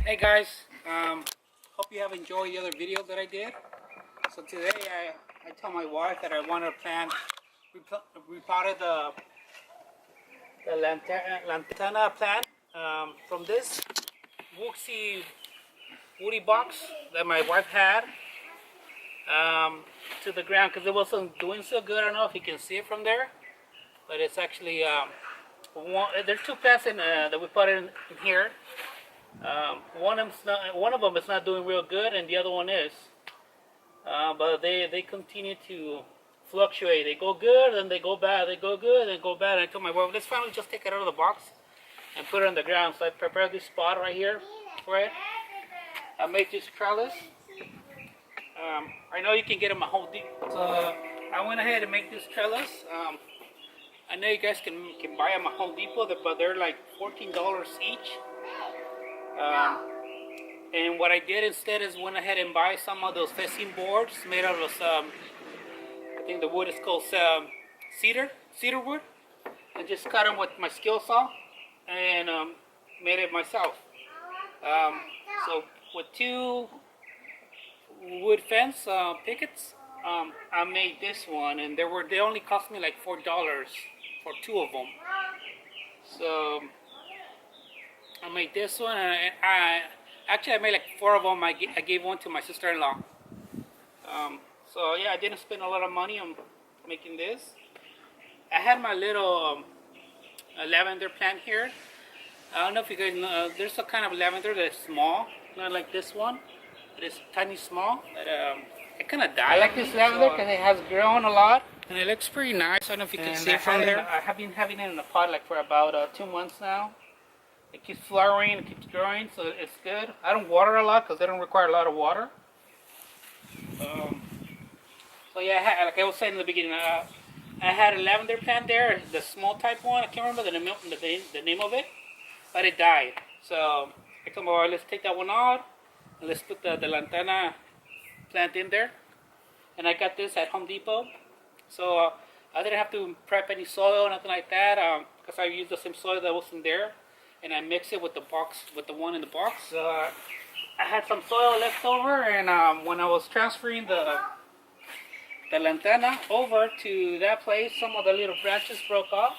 Hey guys, hope you have enjoyed the other video that I did. So today I tell my wife that I want to plant, repotted the Lantana plant from this woodsy woody box that my wife had to the ground because it wasn't doing so good. I don't know if you can see it from there, but it's actually there's two plants that we put in here. One of them is not doing real good, and the other one is. But they continue to fluctuate. They go good, then they go bad. They go good, then go bad. And I told my wife, let's finally just take it out of the box and put it on the ground. So I prepared this spot right here for it. I made this trellis. I know you can get them at Home Depot. So I went ahead and make this trellis. I know you guys can buy them at Home Depot, but they're like $14 each. And what I did instead is went ahead and buy some of those fencing boards made out of I think the wood is called cedar wood, and just cut them with my skill saw and made it myself. So with two wood fence pickets, I made this one, and they only cost me like $4 for two of them. So I made this one, and I made like four of them. I gave one to my sister-in-law. So yeah, I didn't spend a lot of money on making this. I had my little lavender plant here. I don't know if you guys know, there's a kind of lavender that's small, not like this one. It is tiny small. It kind of died. I like this lavender because it has grown a lot, and it looks pretty nice. I don't know if you can see it from there. I have been having it in the pot like for about 2 months now. It keeps flowering, it keeps growing, so it's good. I don't water a lot because they don't require a lot of water. So yeah, like I was saying in the beginning, I had a lavender plant there, the small type one. I can't remember the name of it, but it died. So I told my wife, let's take that one out and let's put the Lantana plant in there. And I got this at Home Depot, so I didn't have to prep any soil or nothing like that because I used the same soil that was in there. And I mix it with the box, with the one in the box. I had some soil left over, and when I was transferring the Lantana over to that place, some of the little branches broke off.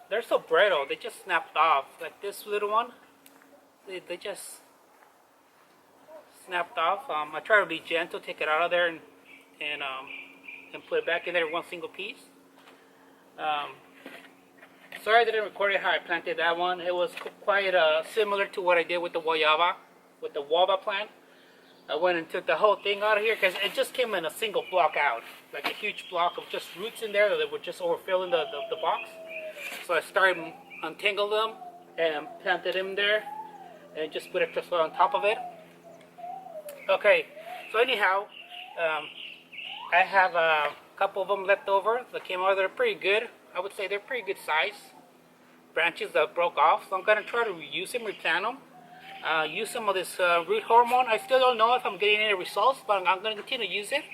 They're so brittle, they just snapped off. Like this little one, they just snapped off. I try to be gentle, take it out of there, and put it back in there, one single piece. Sorry I didn't record it how I planted that one. It was quite similar to what I did with the guava plant. I went and took the whole thing out of here because it just came in a single block out. Like a huge block of just roots in there that were just overfilling the box. So I started untangling them and planted them there and just put extra soil on top of it. Okay, so anyhow, I have a couple of them left over that came out. They're pretty good. I would say they're pretty good size branches that broke off, so I'm going to try to reuse them, replant them, use some of this root hormone. I still don't know if I'm getting any results, but I'm going to continue to use it.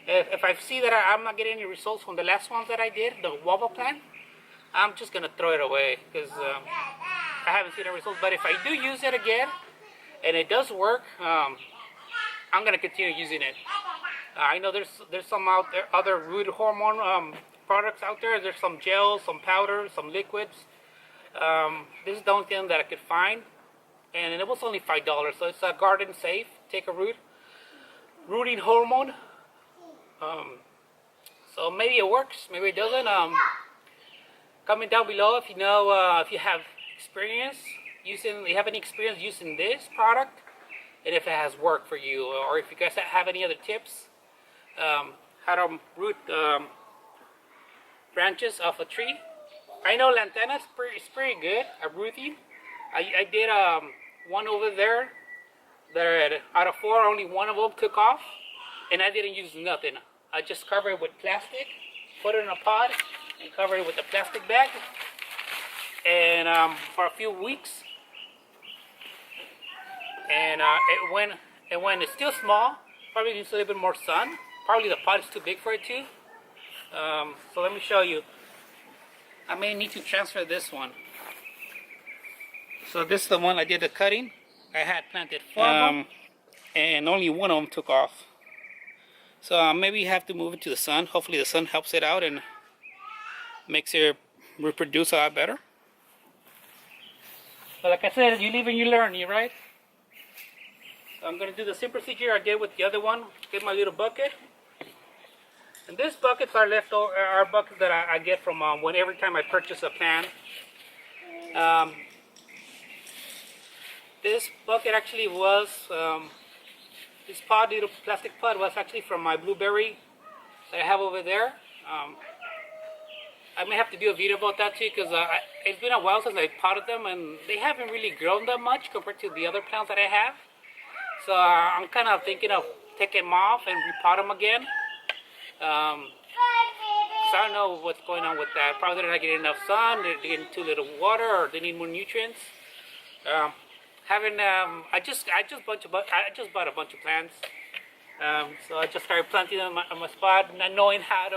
If I see that I'm not getting any results from the last ones that I did, the guava plant, I'm just going to throw it away because I haven't seen the results. But if I do use it again and it does work, I'm going to continue using it. I know there's some out there, other root hormone products out there. There's some gels, some powders, some liquids. This is the only thing that I could find, and it was only $5, so it's a garden safe. Take a rooting hormone. So maybe it works, maybe it doesn't. Comment down below if you know if you have any experience using this product, and if it has worked for you, or if you guys have any other tips how to root branches off a tree. I know Lantana is pretty good at rooting. I did one over there that out of 4 only one of them took off, and I didn't use nothing. I just covered it with plastic, put it in a pot, and covered it with a plastic bag, and for a few weeks, and when it's still small, probably needs a little bit more sun. Probably the pot is too big for it too. So let me show you. I may need to transfer this one. So this is the one I did the cutting. I had planted 4 of them, and only one of them took off. So maybe you have to move it to the sun. Hopefully the sun helps it out and makes it reproduce a lot better. But like I said, you live and you learn, you right? So I'm going to do the same procedure I did with the other one. Get my little bucket. And these buckets are leftover, are buckets that I get from every time I purchase a plant. This bucket actually was, this pot, little plastic pot, was actually from my blueberry that I have over there. I may have to do a video about that too, because it's been a while since I potted them, and they haven't really grown that much compared to the other plants that I have. So I'm kind of thinking of taking them off and repot them again. So I don't know what's going on with that. Probably they're not getting enough sun, they're getting too little water, or they need more nutrients. I just bought a bunch of plants. So I just started planting them on my spot, not knowing how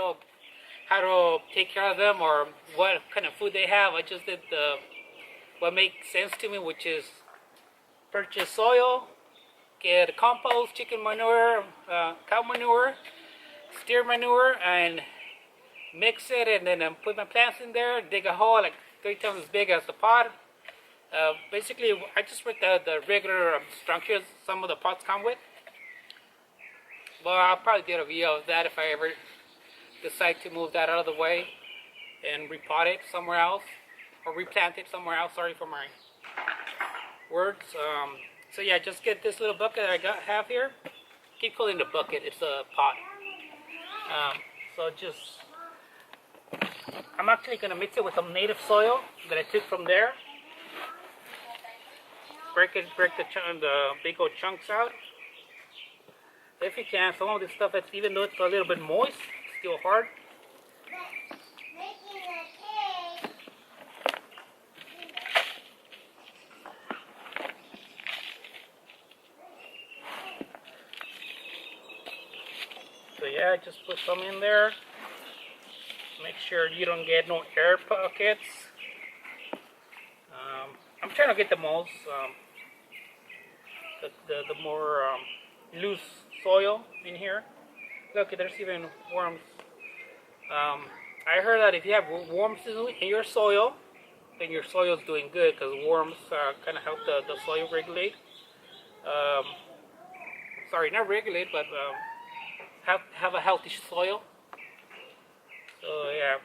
to take care of them or what kind of food they have. I just did what makes sense to me, which is purchase soil, get compost, chicken manure, cow manure, steer manure, and mix it, and then put my plants in there, dig a hole like 3 times as big as the pot. Basically, I just put the regular structures some of the pots come with. Well, I'll probably do a video of that if I ever decide to move that out of the way and repot it somewhere else, or replant it somewhere else. Sorry for my words. So yeah, just get this little bucket that I have here. Keep calling it a bucket, it's a pot. So I'm actually going to mix it with some native soil that I took from there. Break the big old chunks out. If you can, some of this stuff, even though it's a little bit moist, it's still hard. So yeah, just put some in there. Make sure you don't get no air pockets. I'm trying to get the most, the more loose soil in here. Look, there's even worms. I heard that if you have worms in your soil, then your soil is doing good, because worms kind of help the soil regulate. Sorry, not regulate, but have a healthy soil. So yeah,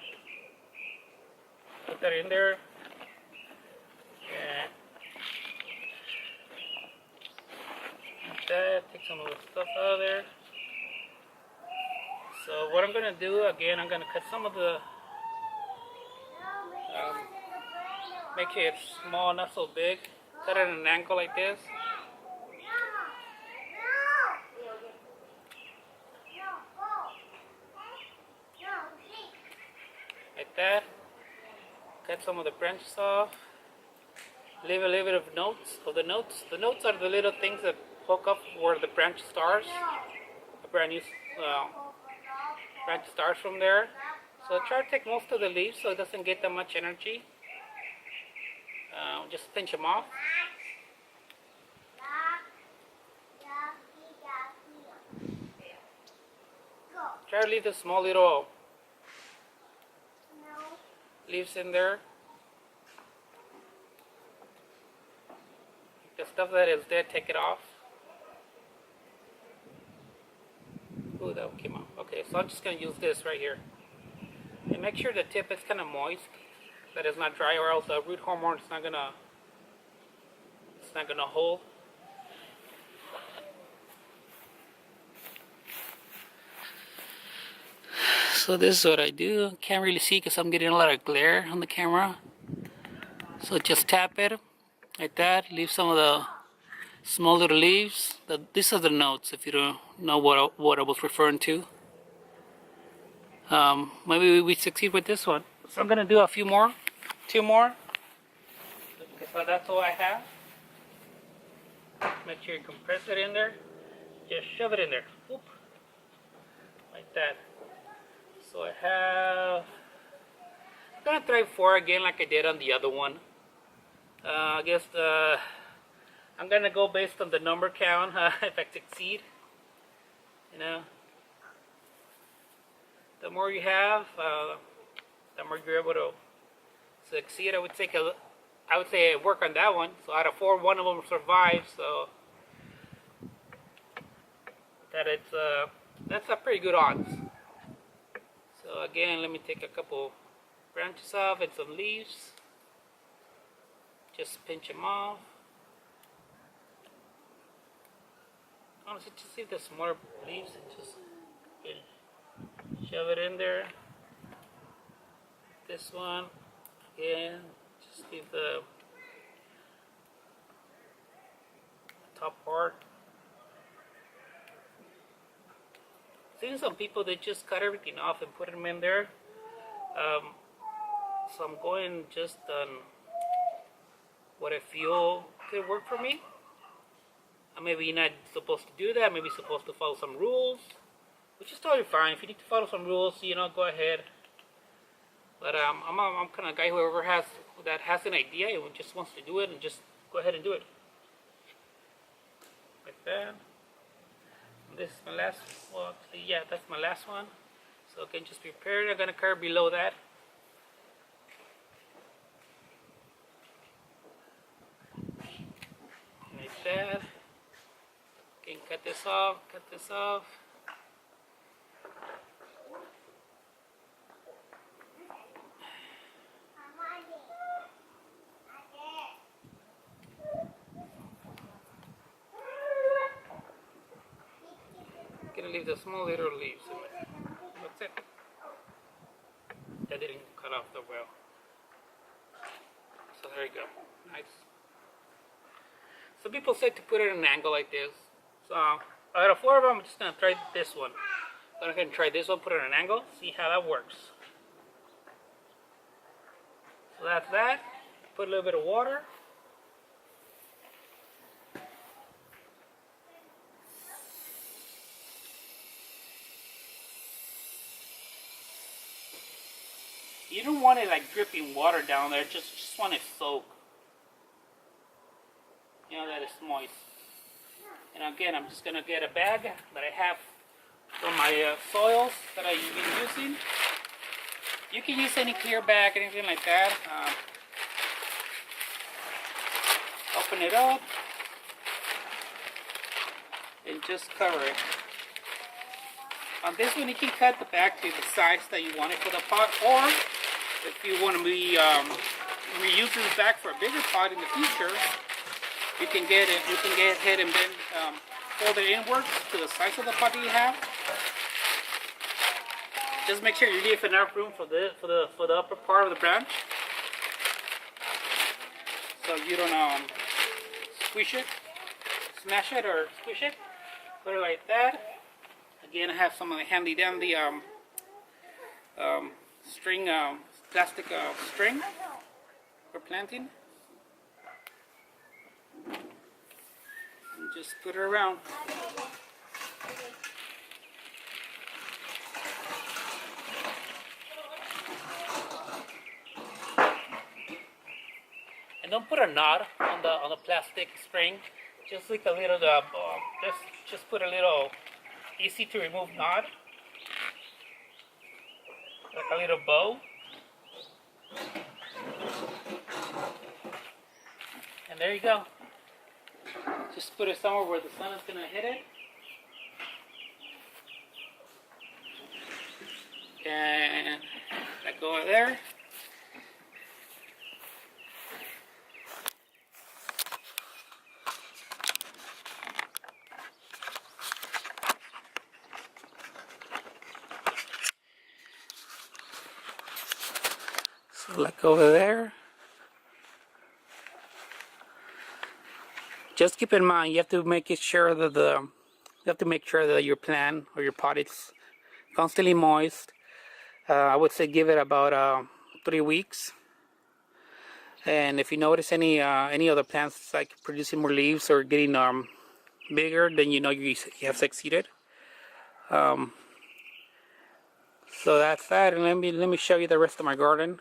put that in there. Yeah. Like that. Take some of the stuff out of there. So what I'm gonna do again, I'm gonna cut some of the, make it small, not so big. Cut it at an angle like this. Like that. Cut some of the branches off. Leave a little bit of notes. So the notes are the little things that poke up where the branch starts. A brand new branch starts from there. So try to take most of the leaves so it doesn't get that much energy. Just pinch them off. Try to leave the small little leaves in there. The stuff that is there, take it off. Ooh, that one came out. Okay, so I'm just going to use this right here. And make sure the tip is kind of moist, that it's not dry, or else the root hormone is not gonna hold. So this is what I do. Can't really see because I'm getting a lot of glare on the camera. So just tap it like that. Leave some of the small little leaves. These are the notes, if you don't know what I was referring to. Maybe we succeed with this one. So I'm gonna do a few more, 2 more. So that's all I have. Make sure you compress it in there. Just shove it in there. Whoop. Like that. So I have, I'm gonna try 4 again like I did on the other one. I guess I'm gonna go based on the number count if I succeed. You know, the more you have, the more you're able to succeed. I would say work on that one. So out of 4, 1 of them survived. So that's a pretty good odds. So again, let me take a couple branches off and some leaves. Just pinch them off. Honestly, just leave the smaller leaves and just shove it in there. This one, again, just leave the top part. Seeing some people, they just cut everything off and put them in there. So I'm going just on what I feel could work for me. Maybe you're not supposed to do that. Maybe you're supposed to follow some rules, which is totally fine. If you need to follow some rules, you know, go ahead. But I'm kind of a guy whoever has an idea and just wants to do it, and just go ahead and do it. Like that. And this is my last. Well, actually, yeah, that's my last one. So again, just prepare it. I'm gonna curve below that. Like that. Okay, cut this off. Cut this off. Gonna leave the small little leaves in there. That's it. That didn't cut off the well. So there you go. Nice. Some people say to put it at an angle like this. So out of 4 of them, I'm just gonna try this one. Go ahead and try this one. Put it at an angle. See how that works. So that's that. Put a little bit of water. You don't want it like dripping water down there. Just want it soak. You know that it's moist. And again, I'm just gonna get a bag that I have from my soils that I've been using. You can use any clear bag, anything like that. Open it up and just cover it. On this one, you can cut the bag to the size that you want it for the pot, or if you want to be reusing the bag for a bigger pot in the future, you can get it. You can get ahead and then fold it inwards to the size of the pot that you have. Just make sure you leave enough room for the upper part of the branch, so you don't squish it, smash it, or squish it. Put it like that. Again, I have some handy dandy string, plastic string for planting. And just put it around. And don't put a knot on the plastic string. Just like a little just put a little easy to remove knot, like a little bow. And there you go. Just put it somewhere where the sun is going to hit it. And let go of there. So let go of there. Just keep in mind, you have to make sure that your plant or your pot is constantly moist. I would say give it about 3 weeks. And if you notice any other plants like producing more leaves or getting bigger, then you know you have succeeded. So that's that, and let me show you the rest of my garden.